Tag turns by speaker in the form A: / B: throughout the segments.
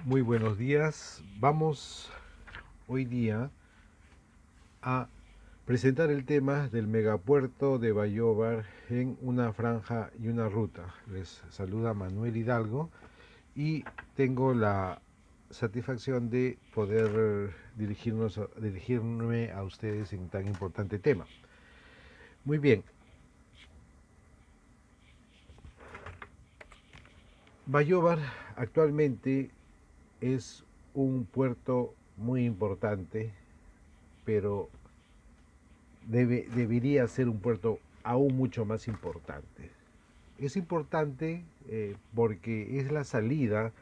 A: Muy buenos días. Vamos hoy día a presentar el tema del megapuerto de Bayobar en una franja y una ruta. Les saluda Manuel Hidalgo y tengo la satisfacción de poder dirigirme a ustedes en tan importante tema. Muy bien, Bayobar actualmente es un puerto muy importante, pero debería ser un puerto aún mucho más importante. Es importante porque es la salida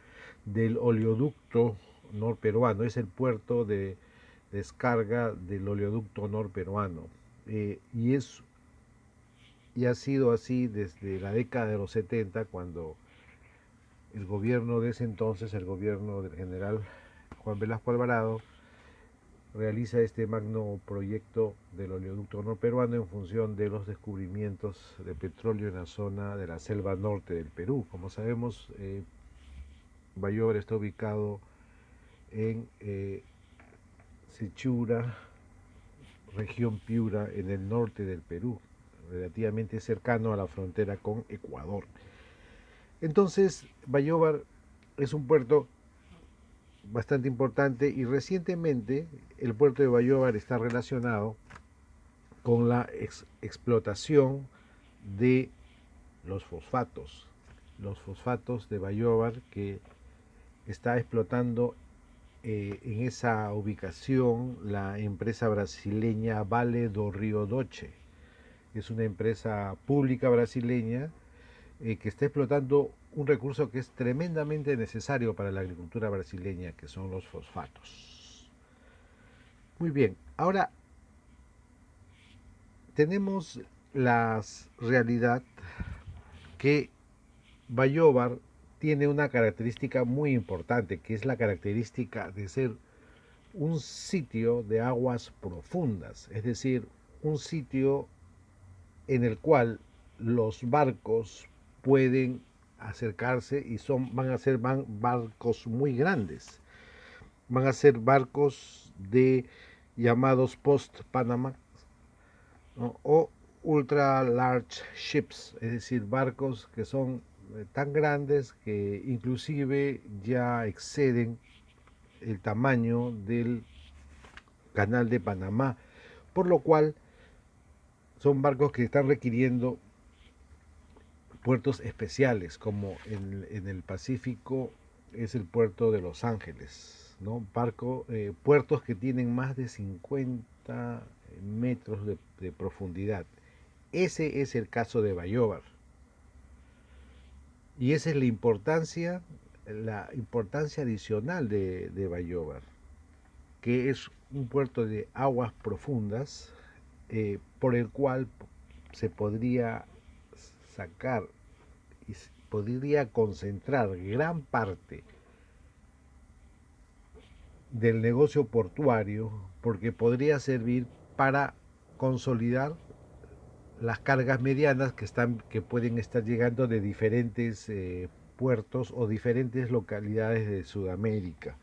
A: del oleoducto norperuano, es el puerto de descarga del oleoducto norperuano. Y, y ha sido así desde la década de los 70, cuando el gobierno de ese entonces, el gobierno del general Juan Velasco Alvarado, realiza este magno proyecto del oleoducto norperuano en función de los descubrimientos de petróleo en la zona de la selva norte del Perú. Como sabemos, Bayobar está ubicado en Sechura, región Piura, en el norte del Perú, relativamente cercano a la frontera con Ecuador. Entonces, Bayobar es un puerto bastante importante y recientemente el puerto de Bayobar está relacionado con la explotación de los fosfatos de Bayobar, que está explotando en esa ubicación la empresa brasileña Vale do Rio Doce. Es una empresa pública brasileña que está explotando un recurso que es tremendamente necesario para la agricultura brasileña, que son los fosfatos. Muy bien, ahora tenemos la realidad que Bayobar tiene una característica muy importante, que es la característica de ser un sitio de aguas profundas, es decir, un sitio en el cual los barcos pueden acercarse y van a ser barcos muy grandes, van a ser barcos de llamados post-Panamá, ¿no? O ultra large ships, es decir, barcos que son tan grandes que inclusive ya exceden el tamaño del canal de Panamá, por lo cual son barcos que están requiriendo puertos especiales, como en el Pacífico es el puerto de Los Ángeles, ¿no? Puertos que tienen más de 50 metros de profundidad. Ese es el caso de Bayobar. Y esa es la importancia adicional de Bayobar, que es un puerto de aguas profundas, por el cual se podría sacar y podría concentrar gran parte del negocio portuario, porque podría servir para consolidar las cargas medianas que pueden estar llegando de diferentes puertos o diferentes localidades de Sudamérica,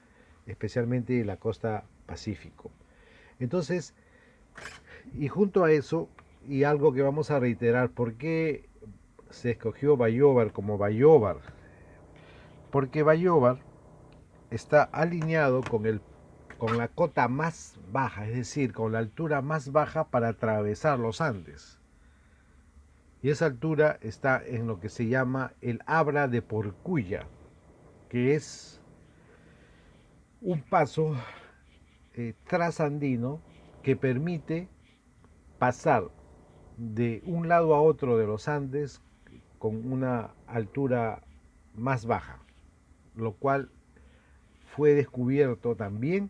A: especialmente de la costa Pacífico. Entonces, y junto a eso, y algo que vamos a reiterar, ¿por qué se escogió Bayobar como Bayobar? Porque Bayobar está alineado con la cota más baja, es decir, con la altura más baja para atravesar los Andes. Y esa altura está en lo que se llama el Abra de Porcuya, que es un paso trasandino que permite pasar de un lado a otro de los Andes con una altura más baja, lo cual fue descubierto también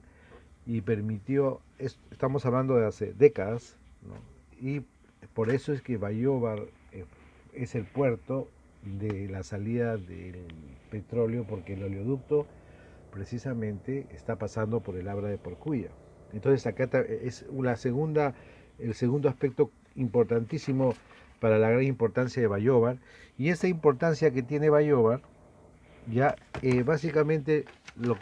A: y permitió, estamos hablando de hace décadas, ¿no? Y por eso es que Bayobar es el puerto de la salida del petróleo, porque el oleoducto precisamente está pasando por el Abra de Porcuya. Entonces acá es el segundo aspecto importantísimo para la gran importancia de Bayobar, y esa importancia que tiene Bayobar Ya, básicamente lo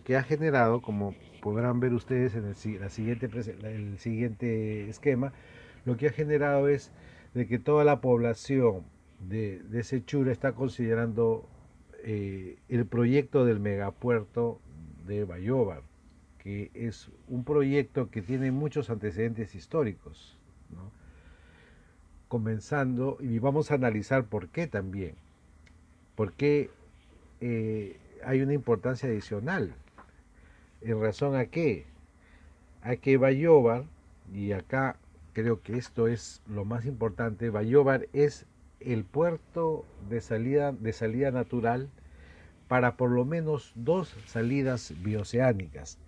A: que ha generado, como podrán ver ustedes en el siguiente esquema, lo que ha generado es de que toda la población de Sechura está considerando el proyecto del megapuerto de Bayóvar, que es un proyecto que tiene muchos antecedentes históricos, ¿no? Comenzando, y vamos a analizar por qué también, por qué hay una importancia adicional. ¿En razón a qué? A que Bayóvar, y acá creo que esto es lo más importante, Bayóvar es el puerto de salida natural para por lo menos dos salidas bioceánicas.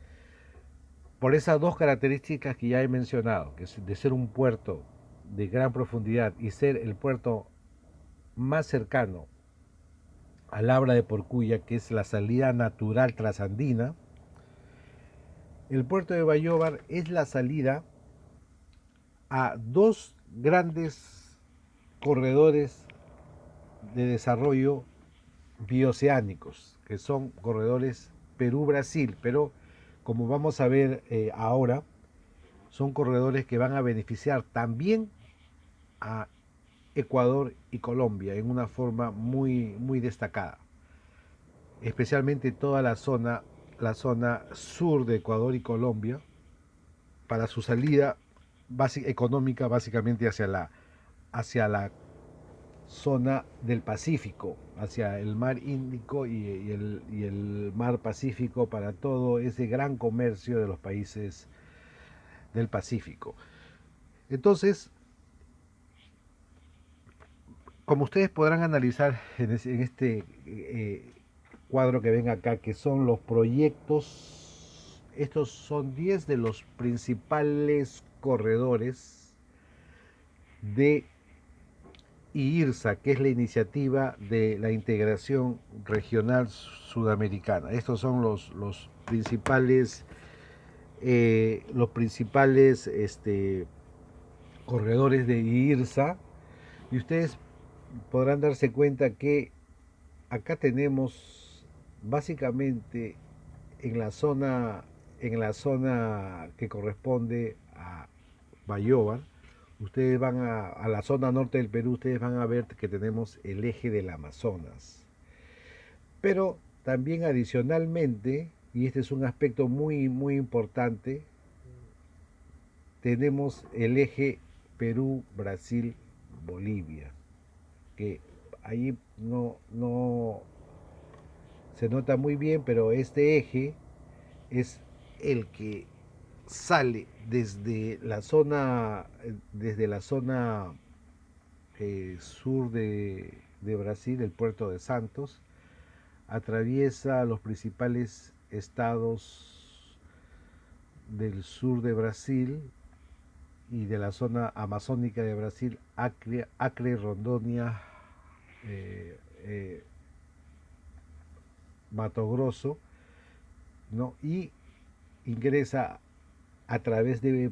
A: Por esas dos características que ya he mencionado, que es de ser un puerto de gran profundidad y ser el puerto más cercano al Abra de Porcuya, que es la salida natural trasandina, el puerto de Bayóvar es la salida a dos grandes corredores de desarrollo bioceánicos, que son corredores Perú-Brasil, pero como vamos a ver ahora, son corredores que van a beneficiar también a Ecuador y Colombia en una forma muy destacada, especialmente toda la zona sur de Ecuador y Colombia, para su salida económica básicamente hacia la zona del Pacífico, hacia el mar Índico y el mar Pacífico, para todo ese gran comercio de los países del Pacífico. Entonces, como ustedes podrán analizar en este cuadro que ven acá, que son los proyectos, estos son 10 de los principales corredores de IRSA, que es la iniciativa de la integración regional sudamericana. Estos son los principales corredores de IRSA, y ustedes podrán darse cuenta que acá tenemos básicamente en en la zona que corresponde a Bayóvar, ustedes van a la zona norte del Perú, ustedes van a ver que tenemos el eje del Amazonas. Pero también adicionalmente, y este es un aspecto muy importante, tenemos el eje Perú, Brasil, Bolivia, que ahí no se nota muy bien, pero este eje es el que sale desde la zona sur de Brasil, el puerto de Santos, atraviesa los principales estados del sur de Brasil y de la zona amazónica de Brasil, Acre, Rondonia, eh, eh, Mato Grosso, ¿no? Y ingresa a través de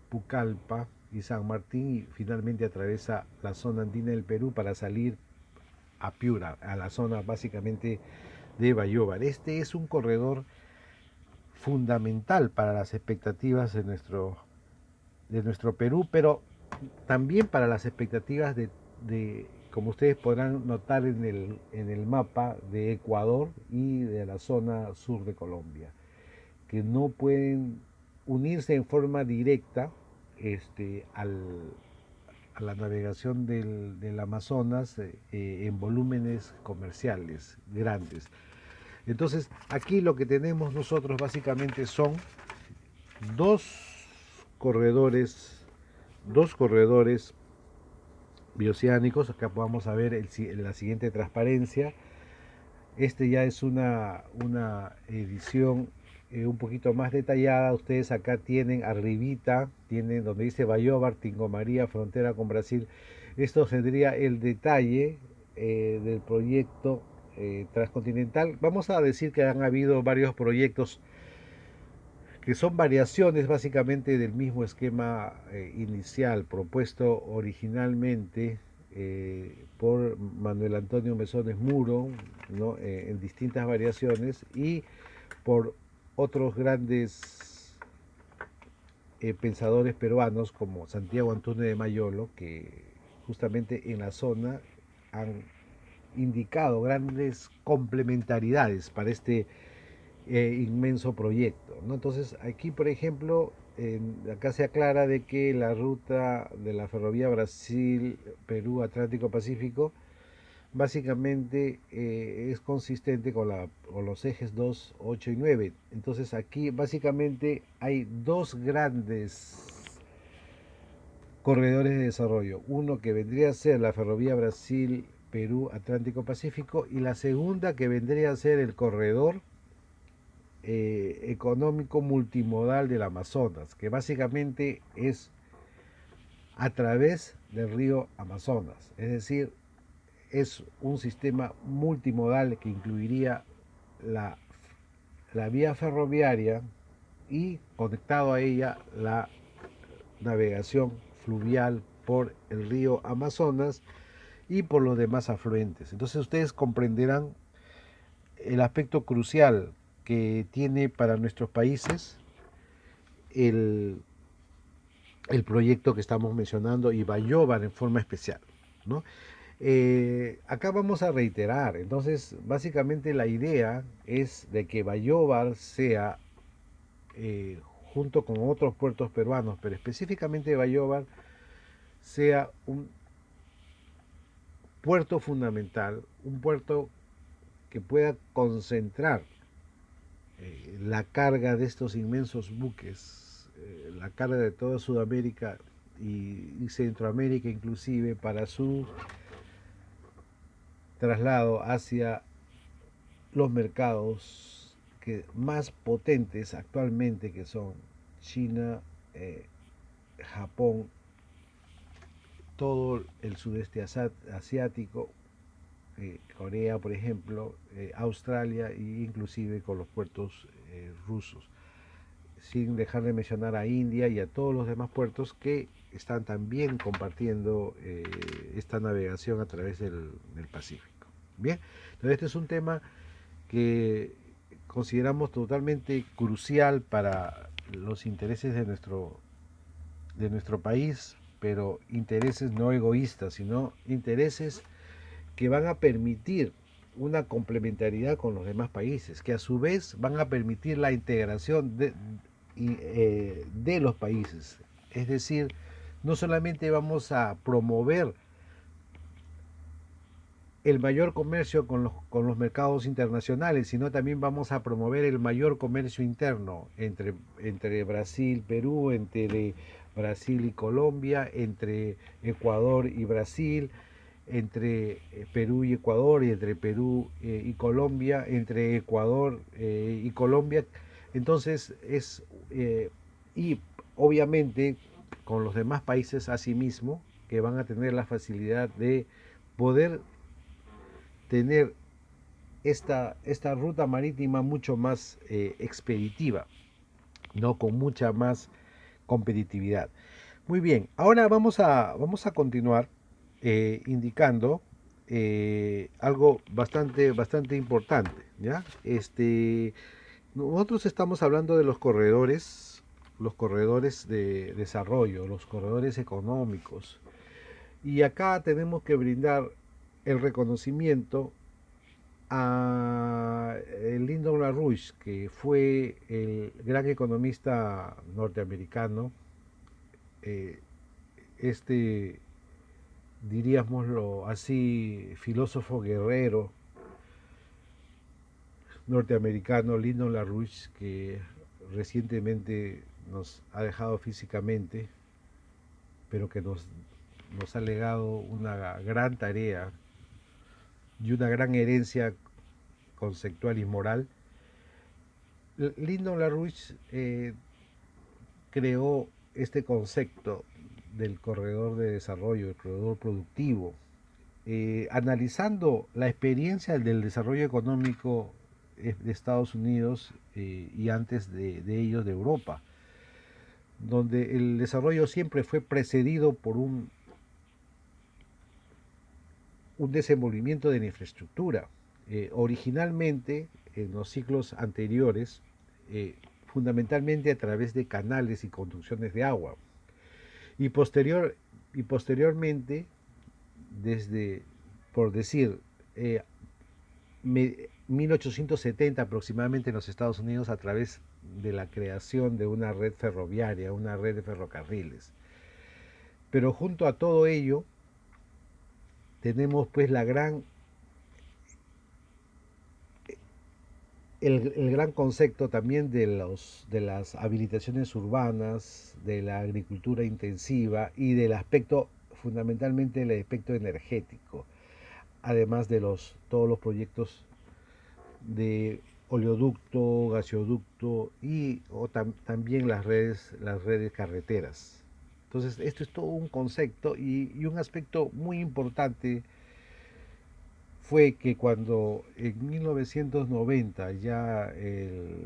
A: Pucallpa y San Martín y finalmente atraviesa la zona andina del Perú para salir a Piura, a la zona básicamente de Bayóvar. Este es un corredor fundamental para las expectativas de nuestro Perú, pero también para las expectativas como ustedes podrán notar en el mapa, de Ecuador y de la zona sur de Colombia, que no pueden unirse en forma directa este, a la navegación del Amazonas en volúmenes comerciales grandes. Entonces, aquí lo que tenemos nosotros básicamente son dos corredores, dos corredores bioceánicos. Acá vamos a ver la siguiente transparencia. Este ya es una edición un poquito más detallada. Ustedes acá tienen arribita, tienen donde dice Bayóvar, Tingo María, frontera con Brasil. Esto sería el detalle del proyecto transcontinental. Vamos a decir que han habido varios proyectos que son variaciones básicamente del mismo esquema inicial propuesto originalmente por Manuel Antonio Mesones Muro, ¿no? En distintas variaciones, y por otros grandes pensadores peruanos como Santiago Antúnez de Mayolo, que justamente en la zona han indicado grandes complementariedades para este inmenso proyecto, ¿no? Entonces aquí, por ejemplo, acá se aclara de que la ruta de la ferrovía Brasil-Perú Atlántico-Pacífico básicamente es consistente con los ejes 2, 8 y 9. Entonces aquí básicamente hay dos grandes corredores de desarrollo. Uno que vendría a ser la ferrovía Brasil-Perú Atlántico-Pacífico y la segunda que vendría a ser el corredor económico multimodal del Amazonas, que básicamente es a través del río Amazonas. Es decir, es un sistema multimodal que incluiría la, la vía ferroviaria y conectado a ella la navegación fluvial por el río Amazonas y por los demás afluentes. Entonces ustedes comprenderán el aspecto crucial que tiene para nuestros países el, el proyecto que estamos mencionando y Bayobar en forma especial, ¿no? Acá vamos a reiterar, entonces básicamente la idea es de que Bayobar sea, eh, junto con otros puertos peruanos, pero específicamente Bayobar, sea un puerto fundamental, un puerto que pueda concentrar la carga de estos inmensos buques, la carga de toda Sudamérica y Centroamérica inclusive para su traslado hacia los mercados que más potentes actualmente, que son China, Japón, todo el sudeste asiático, Corea, por ejemplo, Australia e inclusive con los puertos rusos, sin dejar de mencionar a India y a todos los demás puertos que están también compartiendo esta navegación a través del Pacífico. Bien, entonces este es un tema que consideramos totalmente crucial para los intereses de nuestro país, pero intereses no egoístas, sino intereses que van a permitir una complementariedad con los demás países, que a su vez van a permitir la integración de los países. Es decir, no solamente vamos a promover el mayor comercio con los mercados internacionales, sino también vamos a promover el mayor comercio interno entre Brasil, Perú, entre Brasil y Colombia, entre Ecuador y Brasil, entre Perú y Ecuador, y entre Perú y Colombia, entre Ecuador y Colombia. Entonces y obviamente con los demás países asimismo, que van a tener la facilidad de poder tener esta ruta marítima mucho más expeditiva, ¿no? Con mucha más competitividad. Muy bien, ahora vamos a continuar indicando algo bastante importante, ¿ya? Nosotros estamos hablando de los corredores de desarrollo, los corredores económicos, y acá tenemos que brindar el reconocimiento a Lyndon LaRouche, que fue el gran economista norteamericano, eh, este, diríamoslo así, filósofo guerrero norteamericano, Lyndon LaRouche, que recientemente nos ha dejado físicamente, pero que nos ha legado una gran tarea y una gran herencia conceptual y moral. Lyndon LaRouche creó este concepto del corredor de desarrollo, el corredor productivo, analizando la experiencia del desarrollo económico de Estados Unidos y antes de ellos de Europa, donde el desarrollo siempre fue precedido por un desenvolvimiento de la infraestructura. Originalmente, en los ciclos anteriores, fundamentalmente a través de canales y conducciones de agua. Y, posterior, y posteriormente, desde, por decir, eh, 1870 aproximadamente en los Estados Unidos, a través de la creación de una red ferroviaria, una red de ferrocarriles. Pero junto a todo ello, tenemos pues el gran concepto también de las habilitaciones urbanas, de la agricultura intensiva y del aspecto, fundamentalmente el aspecto energético, además de todos los proyectos de oleoducto, gasoducto y también las redes carreteras. Entonces, esto es todo un concepto y un aspecto muy importante fue que cuando en 1990 ya el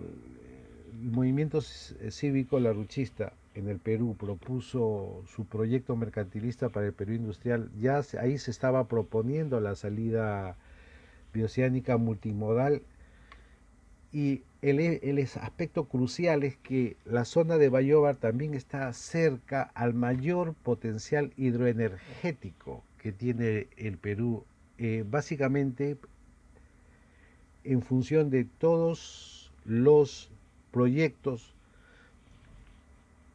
A: movimiento cívico laruchista en el Perú propuso su proyecto mercantilista para el Perú industrial, ahí se estaba proponiendo la salida bioceánica multimodal y el aspecto crucial es que la zona de Bayóvar también está cerca al mayor potencial hidroenergético que tiene el Perú, básicamente en función de todos los proyectos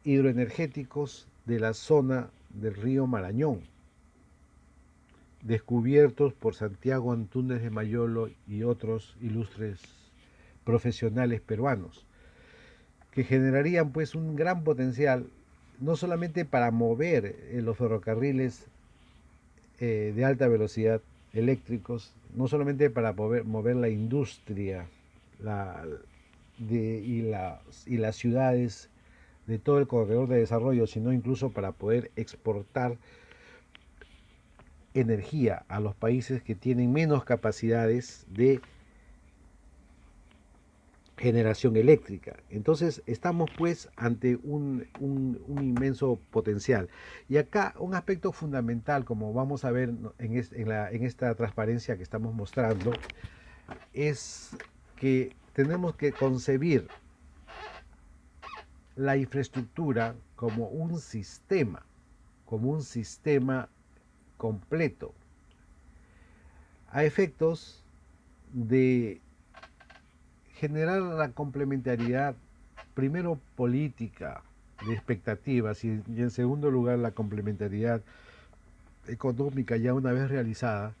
A: hidroenergéticos de la zona del río Marañón, descubiertos por Santiago Antúnez de Mayolo y otros ilustres profesionales peruanos, que generarían pues un gran potencial no solamente para mover los ferrocarriles de alta velocidad eléctricos, no solamente para mover la industria la, y las ciudades de todo el corredor de desarrollo, sino incluso para poder exportar energía a los países que tienen menos capacidades de generación eléctrica. Entonces estamos pues ante un inmenso potencial. Y acá un aspecto fundamental, como vamos a ver en esta transparencia que estamos mostrando, es que tenemos que concebir la infraestructura como un sistema completo, a efectos de generar la complementariedad, primero política, de expectativas, y en segundo lugar la complementariedad económica ya una vez realizada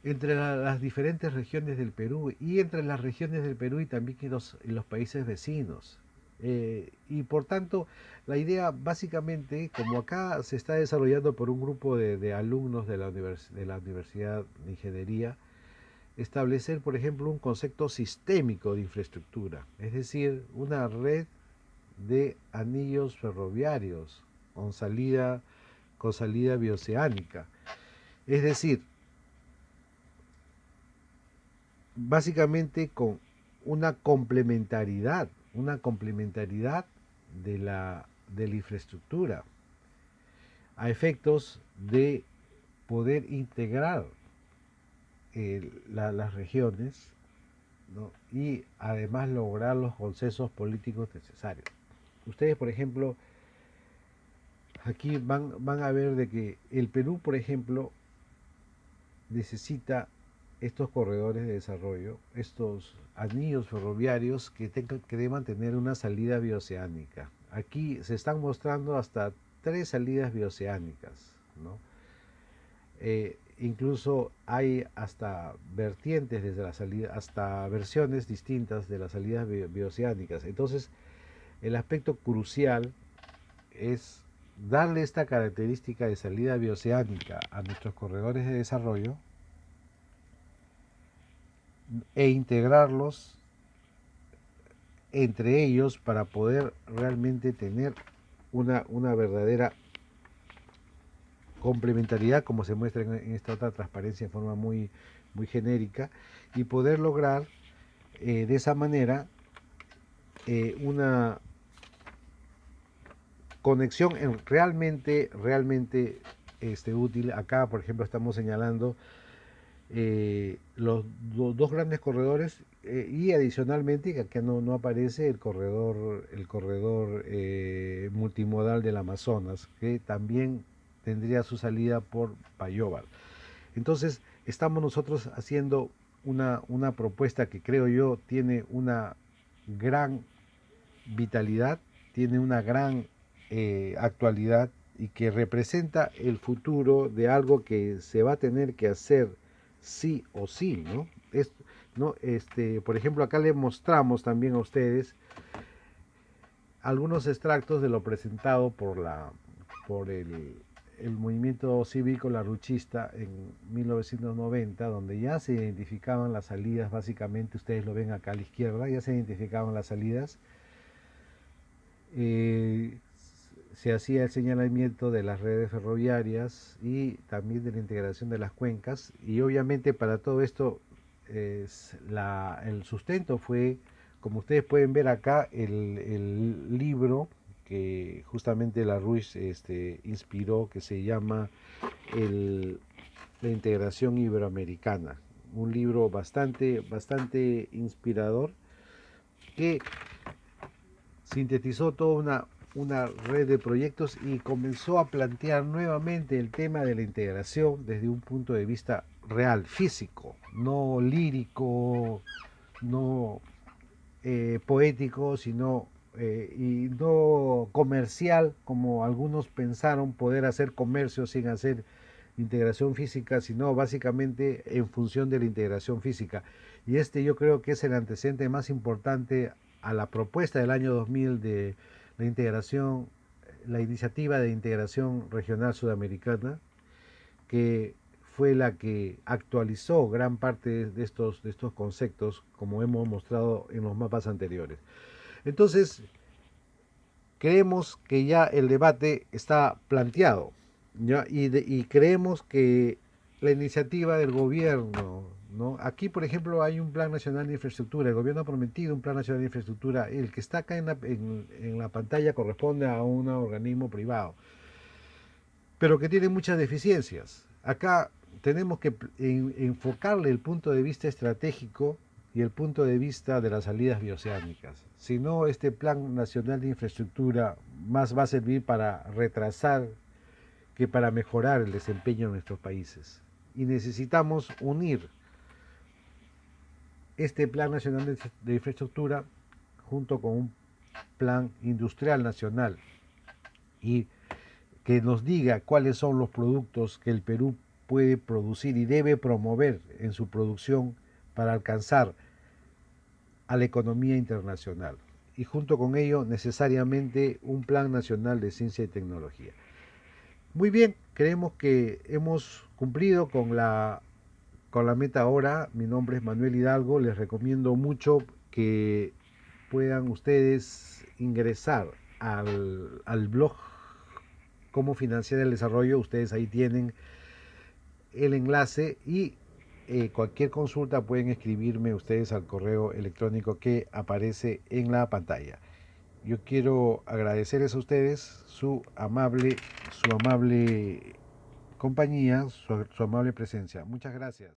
A: entre las diferentes regiones del Perú y entre las regiones del Perú y también en los países vecinos. Y por tanto, la idea básicamente, como acá se está desarrollando por un grupo de alumnos de de la Universidad de Ingeniería, establecer, por ejemplo, un concepto sistémico de infraestructura, es decir, una red de anillos ferroviarios con salida bioceánica. Es decir, básicamente con una complementariedad de la infraestructura, a efectos de poder integrar las regiones, ¿no? Y además lograr los consensos políticos necesarios. Ustedes, por ejemplo, aquí van a ver de que el Perú, por ejemplo, necesita estos corredores de desarrollo, estos anillos ferroviarios que deban tener una salida bioceánica. Aquí se están mostrando hasta 3 salidas bioceánicas, ¿no? Incluso hay hasta vertientes desde la salida, hasta versiones distintas de las salidas bioceánicas. Entonces, el aspecto crucial es darle esta característica de salida bioceánica a nuestros corredores de desarrollo e integrarlos entre ellos para poder realmente tener una verdadera complementariedad, como se muestra en esta otra transparencia en forma muy genérica, y poder lograr de esa manera una conexión realmente útil. Acá, por ejemplo, estamos señalando los dos grandes corredores y adicionalmente que acá no aparece el corredor multimodal del Amazonas, que también tendría su salida por Bayóvar. Entonces, estamos nosotros haciendo una propuesta que creo yo tiene una gran vitalidad, tiene una gran actualidad y que representa el futuro de algo que se va a tener que hacer sí o sí, ¿no? ¿No? Por ejemplo, acá le mostramos también a ustedes algunos extractos de lo presentado por el movimiento cívico laruchista en 1990, donde ya se identificaban las salidas, básicamente ustedes lo ven acá a la izquierda, ya se identificaban las salidas, eh, se hacía el señalamiento de las redes ferroviarias y también de la integración de las cuencas, y obviamente para todo esto el sustento fue, como ustedes pueden ver acá, el libro que justamente la Ruiz inspiró, que se llama el, La integración iberoamericana, un libro bastante inspirador que sintetizó toda una red de proyectos y comenzó a plantear nuevamente el tema de la integración desde un punto de vista real, físico, no lírico, no poético, sino y no comercial, como algunos pensaron poder hacer comercio sin hacer integración física, sino básicamente en función de la integración física. Y yo creo que es el antecedente más importante a la propuesta del año 2000 de la integración, la iniciativa de integración regional sudamericana, que fue la que actualizó gran parte de estos conceptos, como hemos mostrado en los mapas anteriores. Entonces, creemos que ya el debate está planteado, ¿ya? Y creemos que la iniciativa del gobierno, ¿no? Aquí, por ejemplo, hay un Plan Nacional de Infraestructura. El gobierno ha prometido un Plan Nacional de Infraestructura. El que está acá en la pantalla corresponde a un organismo privado, pero que tiene muchas deficiencias. Acá tenemos que enfocarle el punto de vista estratégico y el punto de vista de las salidas bioceánicas. Si no, este Plan Nacional de Infraestructura más va a servir para retrasar que para mejorar el desempeño de nuestros países. Y necesitamos unir este Plan Nacional de Infraestructura junto con un Plan Industrial Nacional y que nos diga cuáles son los productos que el Perú puede producir y debe promover en su producción para alcanzar a la economía internacional. Y junto con ello, necesariamente, un plan nacional de ciencia y tecnología. Muy bien, creemos que hemos cumplido con la meta ahora. Mi nombre es Manuel Hidalgo. Les recomiendo mucho que puedan ustedes ingresar al blog Cómo financiar el desarrollo. Ustedes ahí tienen el enlace y cualquier consulta pueden escribirme ustedes al correo electrónico que aparece en la pantalla. Yo quiero agradecerles a ustedes su amable compañía, su amable presencia. Muchas gracias.